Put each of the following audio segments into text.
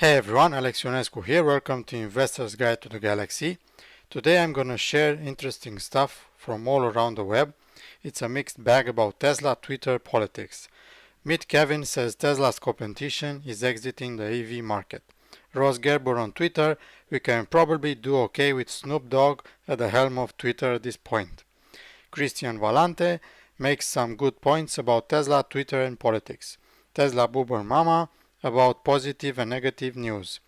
Hey everyone, Alex Ionescu here. Welcome to Investor's Guide to the Galaxy. Today I'm gonna share interesting stuff from all around the web. It's a mixed bag about Tesla, Twitter, politics. Meet Kevin says Tesla's competition is exiting the EV market. Ross Gerber on Twitter, we can probably do okay with Snoop Dogg at the helm of Twitter at this point. Christian Valante makes some good points about Tesla, Twitter and politics. TeslaBoomerMama about positive and negative news.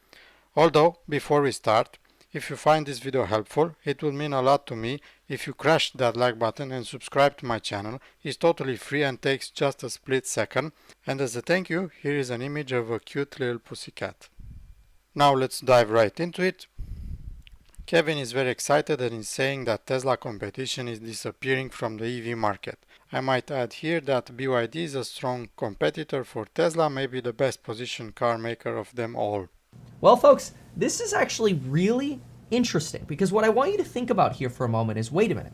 Although, before we start, if you find this video helpful, it will mean a lot to me if you crash that like button and subscribe to my channel. It's totally free and takes just a split second. And as a thank you, here is an image of a cute little pussycat. Now let's dive right into it. Kevin is very excited and is saying that Tesla competition is disappearing from the EV market. I might add here that BYD is a strong competitor for Tesla, maybe the best positioned car maker of them all. Well, folks, this is actually really interesting because what I want you to think about here for a moment is, wait a minute.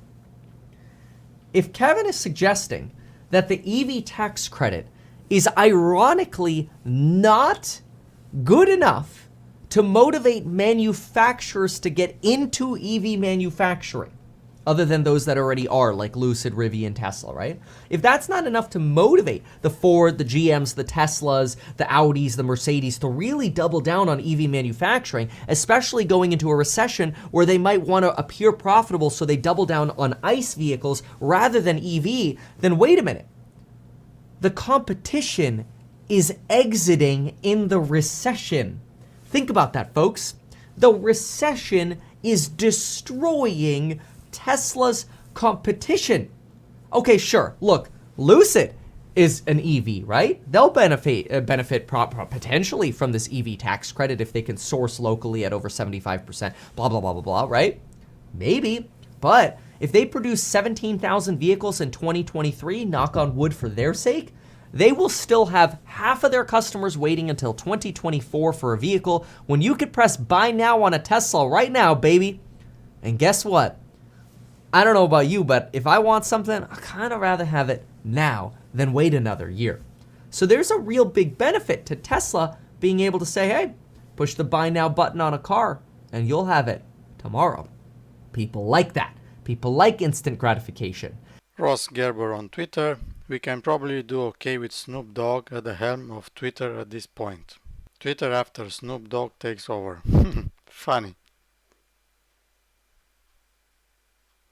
If Kevin is suggesting that the EV tax credit is ironically not good enough to motivate manufacturers to get into EV manufacturing, other than those that already are, like Lucid, Rivian, and Tesla, right? If that's not enough to motivate the Ford, the GMs, the Teslas, the Audis, the Mercedes to really double down on EV manufacturing, especially going into a recession where they might want to appear profitable so they double down on ICE vehicles rather than EV, then wait a minute. The competition is exiting in the recession. Think about that, folks. The recession is destroying Tesla's competition. Okay, sure. Look, Lucid is an EV, right? They'll benefit potentially from this EV tax credit if they can source locally at over 75%, blah, blah, blah, blah, blah, right? Maybe. But if they produce 17,000 vehicles in 2023, knock on wood for their sake, they will still have half of their customers waiting until 2024 for a vehicle when you could press buy now on a Tesla right now, baby. And guess what? I don't know about you, but if I want something, I kind of rather have it now than wait another year. So there's a real big benefit to Tesla being able to say, hey, push the buy now button on a car and you'll have it tomorrow. People like that. People like instant gratification. Ross Gerber on Twitter, we can probably do okay with Snoop Dogg at the helm of Twitter at this point. Twitter after Snoop Dogg takes over. Funny.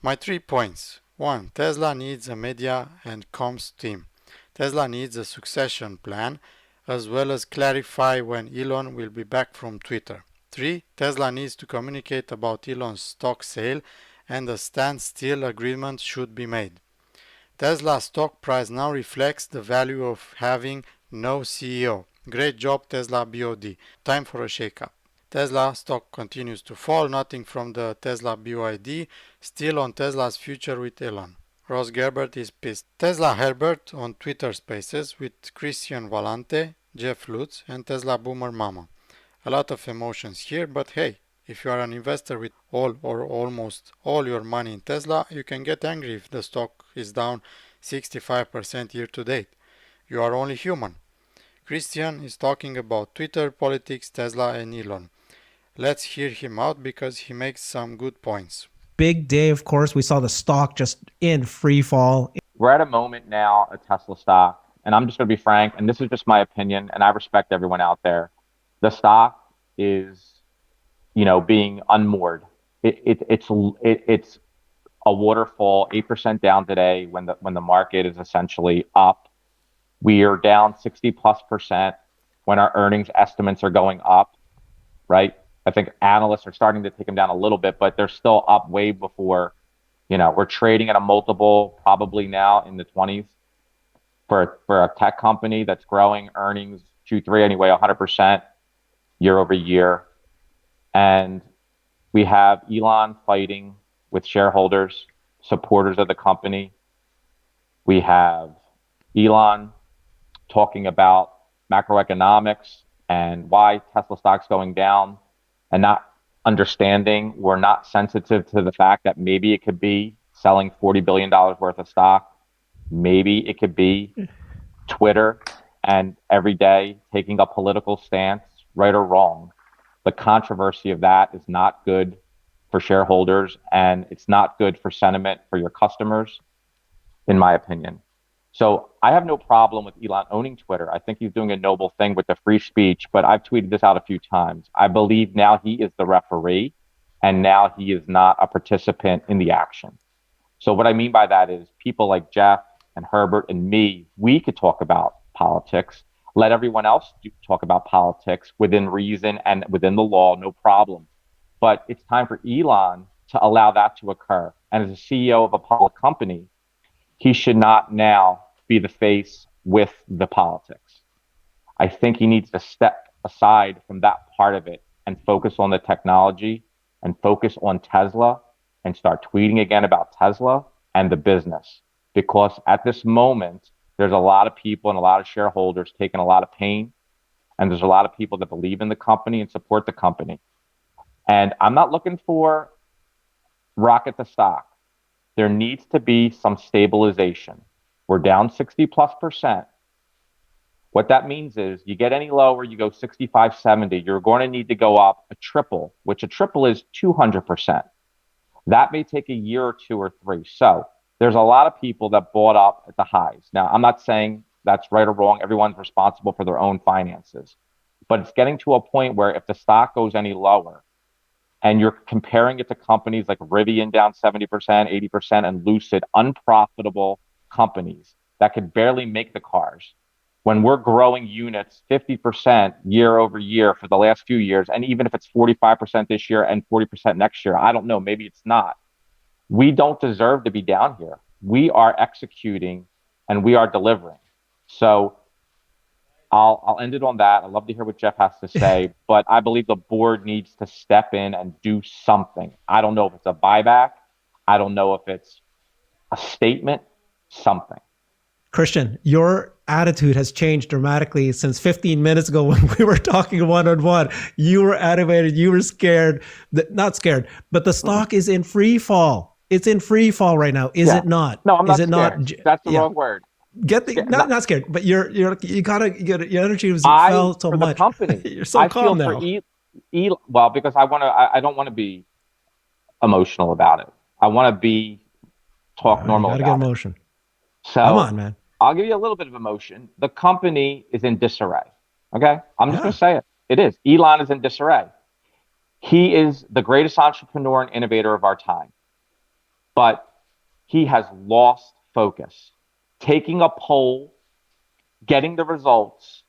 My 3 points. 1. Tesla needs a media and comms team. Tesla needs a succession plan as well as clarify when Elon will be back from Twitter. 3. Tesla needs to communicate about Elon's stock sale and a standstill agreement should be made. Tesla's stock price now reflects the value of having no CEO. Great job, Tesla BOD. Time for a shakeup. Tesla stock continues to fall, nothing from the Tesla BYD, still on Tesla's future with Elon. Ross Gerber is pissed. Tesla Herbert on Twitter Spaces with Christian Valante, Jeff Lutz and TeslaBoomerMama. A lot of emotions here, but hey, if you are an investor with all or almost all your money in Tesla, you can get angry if the stock is down 65% year to date. You are only human. Christian is talking about Twitter, politics, Tesla and Elon. Let's hear him out because he makes some good points. Big day, of course. We saw the stock just in free fall. We're at a moment now, a Tesla stock, and I'm just going to be frank, and this is just my opinion, and I respect everyone out there. The stock is, being unmoored. It's a waterfall, 8% down today when the market is essentially up. We are down 60+% when our earnings estimates are going up, right? I think analysts are starting to take them down a little bit, but they're still up way before, we're trading at a multiple probably now in the 20s for a tech company that's growing earnings Q3 anyway, 100% year over year. And we have Elon fighting with shareholders, supporters of the company. We have Elon talking about macroeconomics and why Tesla stock's going down and not understanding we're not sensitive to the fact that maybe it could be selling $40 billion worth of stock. Maybe it could be Twitter and every day taking a political stance right or wrong, the controversy of that is not good for shareholders, and it's not good for sentiment for your customers, in my opinion. So I have no problem with Elon owning Twitter. I think he's doing a noble thing with the free speech, but I've tweeted this out a few times. I believe now he is the referee, and now he is not a participant in the action. So what I mean by that is people like Jeff and Herbert and me, we could talk about politics. Let everyone else talk about politics within reason and within the law, no problem. But it's time for Elon to allow that to occur. And as a CEO of a public company, he should not now be the face with the politics. I think he needs to step aside from that part of it and focus on the technology and focus on Tesla and start tweeting again about Tesla and the business. Because at this moment, there's a lot of people and a lot of shareholders taking a lot of pain. And there's a lot of people that believe in the company and support the company. And I'm not looking for rocket the stock. There needs to be some stabilization. We're down 60+%. What that means is you get any lower, you go 65, 70, you're going to need to go up a triple, which a triple is 200%. That may take a year or 2 or 3. So there's a lot of people that bought up at the highs. Now, I'm not saying that's right or wrong. Everyone's responsible for their own finances. But it's getting to a point where if the stock goes any lower, and you're comparing it to companies like Rivian down 70%, 80%, and Lucid, unprofitable companies that could barely make the cars. When we're growing units 50% year over year for the last few years, and even if it's 45% this year and 40% next year, I don't know, maybe it's not. We don't deserve to be down here. We are executing and we are delivering. So I'll end it on that. I'd love to hear what Jeff has to say, but I believe the board needs to step in and do something. I don't know if it's a buyback. I don't know if it's a statement, something. Christian, your attitude has changed dramatically since 15 minutes ago when we were talking one-on-one. You were animated. You were scared. Not scared, but the stock is in free fall. It's in free fall right now. Is it not? No, I'm not scared. That's the wrong word. Not scared, but your energy was fell so much. The company. You're so calm now. Well, because I don't want to be emotional about it. I want to talk normal about it. You gotta get emotion. So come on, man. I'll give you a little bit of emotion. The company is in disarray. Okay, I'm just going to say it. It is. Elon is in disarray. He is the greatest entrepreneur and innovator of our time, but he has lost focus. Taking a poll, getting the results,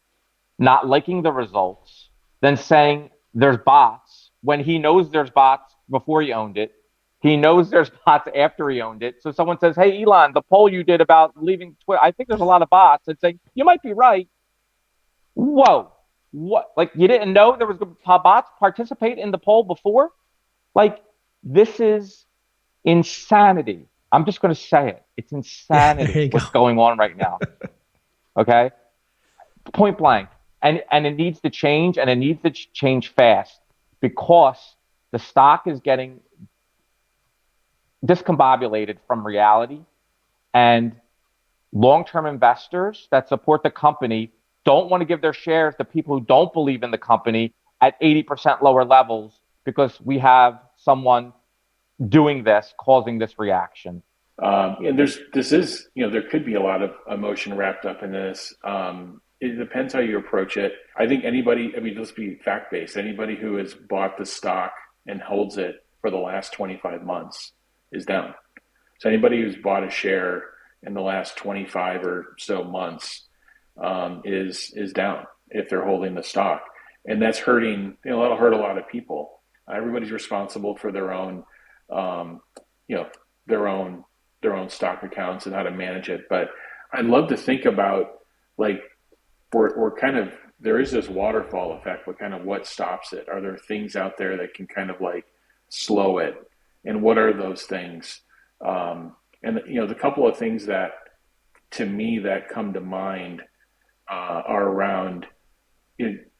not liking the results, then saying there's bots when he knows there's bots before he owned it. He knows there's bots after he owned it. So someone says, hey, Elon, the poll you did about leaving Twitter, I think there's a lot of bots. And saying, you might be right. Whoa. What? Like, you didn't know there was bots participate in the poll before? Like, this is insanity. I'm just going to say it. It's insanity what's going on right now. Okay? Point blank. And it needs to change, and it needs to change fast because the stock is getting discombobulated from reality, and long-term investors that support the company don't want to give their shares to people who don't believe in the company at 80% lower levels because we have someone doing this, causing this reaction. And there could be a lot of emotion wrapped up in this. It depends how you approach it. I think let's be fact-based. Anybody who has bought the stock and holds it for the last 25 months is down. So anybody who's bought a share in the last 25 or so months is down if they're holding the stock. And that's hurting, that'll hurt a lot of people. Everybody's responsible for their own, their own stock accounts and how to manage it. But I'd love to think about, like, there is this waterfall effect, but kind of what stops it? Are there things out there that can kind of like slow it? And what are those things? The couple of things that, to me, that come to mind are around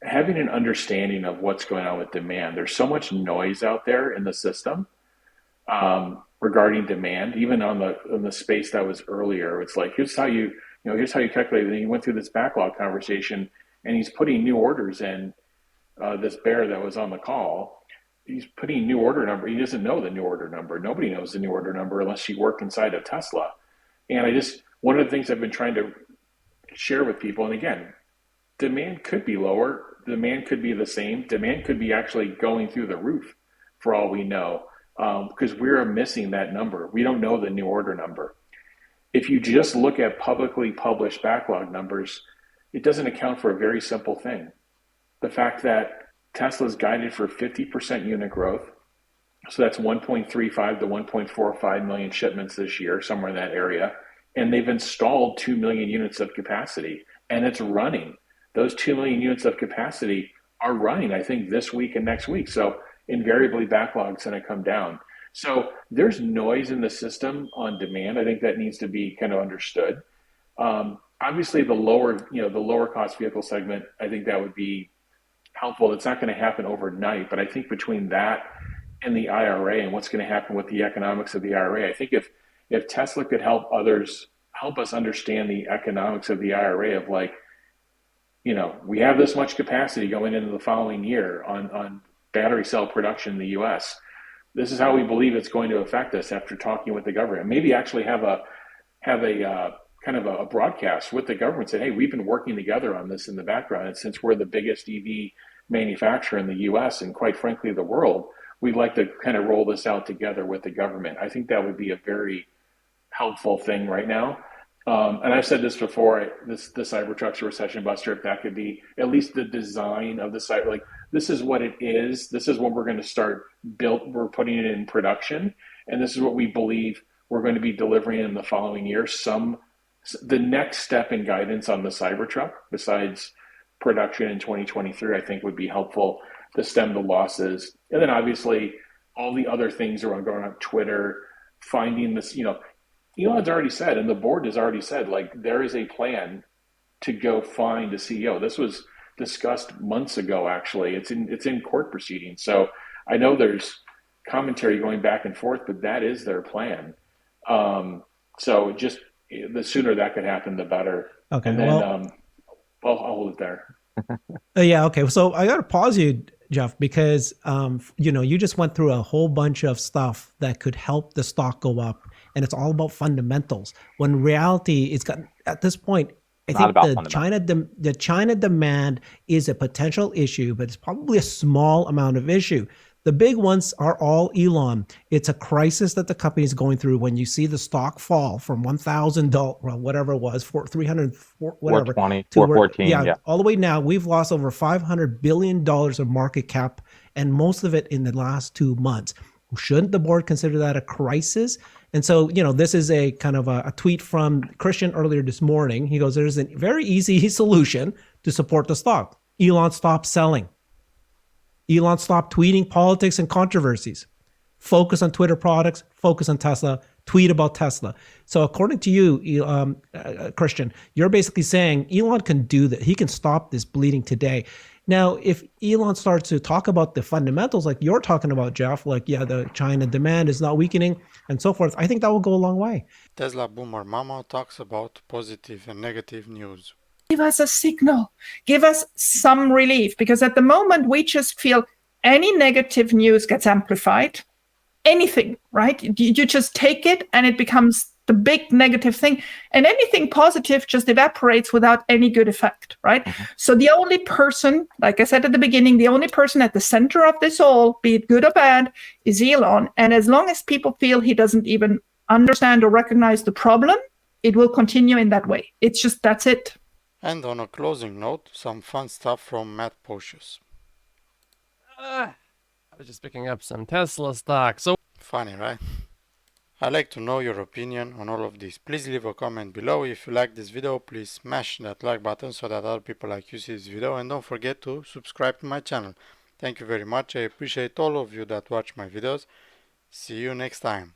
having an understanding of what's going on with demand. There's so much noise out there in the system regarding demand. Even on the space that was earlier, it's like, here's how you calculate it. And he went through this backlog conversation, and he's putting new orders in this bear that was on the call, he's putting new order number. He doesn't know the new order number. Nobody knows the new order number unless you work inside of Tesla. And one of the things I've been trying to share with people, and again, demand could be lower, demand could be the same, demand could be actually going through the roof for all we know, because we're missing that number. We don't know the new order number. If you just look at publicly published backlog numbers, it doesn't account for a very simple thing. The fact that Tesla's guided for 50% unit growth, so that's 1.35 to 1.45 million shipments this year, somewhere in that area, and they've installed 2 million units of capacity, and it's running. Those 2 million units of capacity are running, I think, this week and next week. So invariably, backlog's going to come down. So there's noise in the system on demand. I think that needs to be kind of understood. Obviously, the lower cost vehicle segment, I think that would be helpful. It's not going to happen overnight, but I think between that and the IRA and what's going to happen with the economics of the IRA, I think if Tesla could help us understand the economics of the IRA of like, we have this much capacity going into the following year on battery cell production in the US. This is how we believe it's going to affect us after talking with the government. Maybe actually have a kind of a broadcast with the government saying, hey, we've been working together on this in the background. And since we're the biggest EV manufacturer in the US and quite frankly, the world, we'd like to kind of roll this out together with the government. I think that would be a very helpful thing right now. And I've said this before, the Cybertruck's a recession buster. If that could be at least the design of the Cyber, like this is what it is. This is what we're going to start we're putting it in production. And this is what we believe we're going to be delivering in the following year. The next step in guidance on the Cybertruck, besides production in 2023, I think would be helpful to stem the losses. And then obviously all the other things are going on Twitter, finding this, Elon's already said, and the board has already said, like, there is a plan to go find a CEO. This was discussed months ago, actually. It's in court proceedings. So I know there's commentary going back and forth, but that is their plan. So just the sooner that could happen, the better. Okay. And then I'll hold it there. Yeah. Okay. So I got to pause you, Jeff, because you just went through a whole bunch of stuff that could help the stock go up, and it's all about fundamentals. When in reality, it's got at this point, I think the China demand is a potential issue, but it's probably a small amount of issue. The big ones are all Elon. It's a crisis that the company is going through. When you see the stock fall from $1,000, well, whatever it was, for 300, whatever, 420, 414, yeah, all the way now, we've lost over $500 billion of market cap, and most of it in the last 2 months. Shouldn't the board consider that a crisis? And so, this is a kind of a tweet from Christian earlier this morning. He goes, there's a very easy solution to support the stock. Elon, stop selling. Elon, stop tweeting politics and controversies. Focus on Twitter products, focus on Tesla, tweet about Tesla. So according to you, Christian, you're basically saying Elon can do that. He can stop this bleeding today. Now, if Elon starts to talk about the fundamentals like you're talking about, Jeff, like, the China demand is not weakening and so forth, I think that will go a long way. TeslaBoomerMama talks about positive and negative news. Give us a signal, give us some relief, because at the moment we just feel any negative news gets amplified, anything, right? You just take it and it becomes the big negative thing, and anything positive just evaporates without any good effect, right? Mm-hmm. So the only person, like I said at the beginning, the only person at the center of this all, be it good or bad, is Elon. And as long as people feel he doesn't even understand or recognize the problem, it will continue in that way. It's just, that's it. And on a closing note, some fun stuff from Matt Pocius. I was just picking up some Tesla stock. So funny, right? I'd like to know your opinion on all of this. Please leave a comment below. If you like this video, please smash that like button so that other people like you see this video. And don't forget to subscribe to my channel. Thank you very much. I appreciate all of you that watch my videos. See you next time.